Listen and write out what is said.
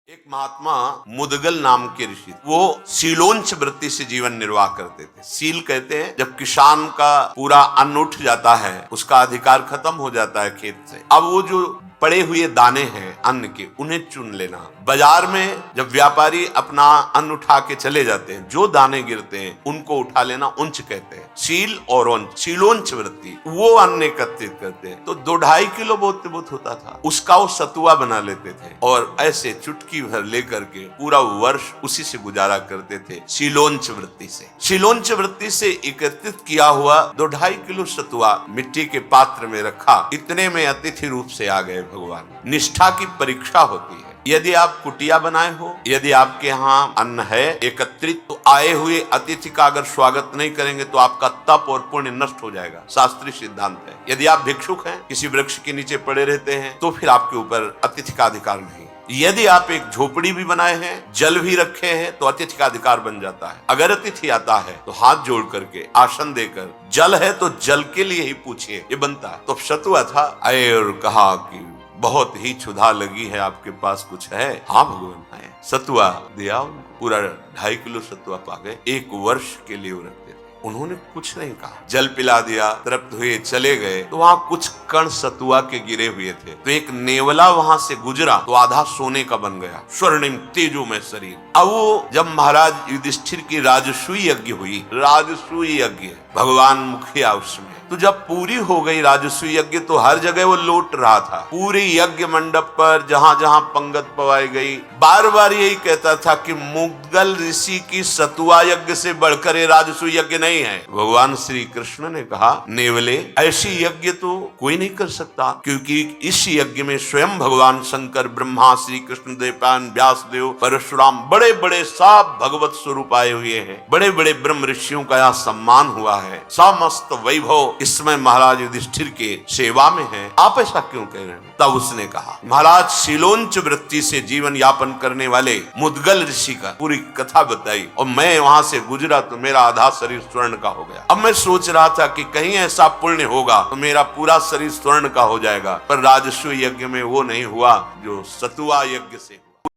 एक महात्मा मुदगल नाम के ऋषि, वो शीलोंच वृत्ति से जीवन निर्वाह करते थे। सील कहते हैं जब किसान का पूरा अन्न उठ जाता है, उसका अधिकार खत्म हो जाता है खेत से, अब वो जो पड़े हुए दाने हैं अन्न के, उन्हें चुन लेना। बाजार में जब व्यापारी अपना अन्न उठा के चले जाते हैं, जो दाने गिरते हैं उनको उठा लेना उंच कहते हैं। शील और उंच, शीलोंच वृत्ति, वो अन्न एकत्रित करते हैं। तो 2-2.5 किलो बहुत होता था, उसका वो सतुआ बना लेते थे और ऐसे चुटकी भर लेकर के पूरा वर्ष उसी से गुजारा करते थे। शीलोंच वृत्ति से, शीलोंच वृत्ति से एकत्रित किया हुआ 2-2.5 किलो सतुआ मिट्टी के पात्र में रखा। इतने में अतिथि रूप से आ गए भगवान। निष्ठा की परीक्षा होती है। यदि आप कुटिया बनाए हो, यदि आपके यहाँ अन्न है एकत्रित, तो आए हुए अतिथि का अगर स्वागत नहीं करेंगे तो आपका तप और पुण्य नष्ट हो जाएगा। शास्त्रीय सिद्धांत है। यदि आप भिक्षुक हैं, किसी वृक्ष के नीचे पड़े रहते हैं, तो फिर आपके ऊपर अतिथि का अधिकार नहीं। यदि आप एक झोपड़ी भी बनाए हैं, जल भी रखे हैं, तो अतिथि का अधिकार बन जाता है। अगर अतिथि आता है तो हाथ जोड़ करके आसन देकर, जल है तो जल के लिए ही पूछिए, ये बनता है। तो सतुआ था, आए और कहा कि बहुत ही क्षुधा लगी है, आपके पास कुछ है? हाँ भगवान है। सतुआ दिया, पूरा 2.5 किलो सतुआ पा गए। 1 वर्ष के लिए वो रखते थे। उन्होंने कुछ नहीं कहा, जल पिला दिया, तृप्त हुए चले गए। तो वहां कुछ कण सतुआ के गिरे हुए थे, तो एक नेवला वहां से गुजरा तो आधा सोने का बन गया, स्वर्णिम तेजो में शरीर। अब वो जब महाराज युधिष्ठिर की राजसूय यज्ञ हुई, राजसूय यज्ञ, भगवान मुखिया उसमें, तो जब पूरी हो गई राजसूय यज्ञ, तो हर जगह वो लौट रहा था। पूरे यज्ञ मंडप पर जहां जहां पंगत पवाई गई, बार बार यही कहता था कि मुदगल ऋषि की सतुआ यज्ञ से बढ़कर ये राजसूय यज्ञ नहीं है। भगवान श्री कृष्ण ने कहा, नेवले, ऐसी यज्ञ तो कोई नहीं कर सकता, क्योंकि इस यज्ञ में स्वयं भगवान शंकर, ब्रह्मा, श्री कृष्ण देवपान, व्यास देव, परशुराम, बड़े बड़े सब भगवत स्वरूप आए हुए हैं। बड़े बड़े ब्रह्म ऋषियों का यहाँ सम्मान हुआ है। समस्त वैभव इसमें महाराज युधिष्ठिर के सेवा में है, आप ऐसा क्यों कह रहे हैं? तब उसने कहा, महाराज शीलोंच वृत्ति से जीवन यापन करने वाले मुदगल ऋषि का पूरी कथा बताई, और मैं वहां से गुजरा तो मेरा आधा शरीर स्वर्ण का हो गया। अब मैं सोच रहा था कि कहीं ऐसा पुण्य होगा तो मेरा पूरा शरीर स्वर्ण का हो जाएगा, पर राजसूय यज्ञ में वो नहीं हुआ जो सतुआ यज्ञ से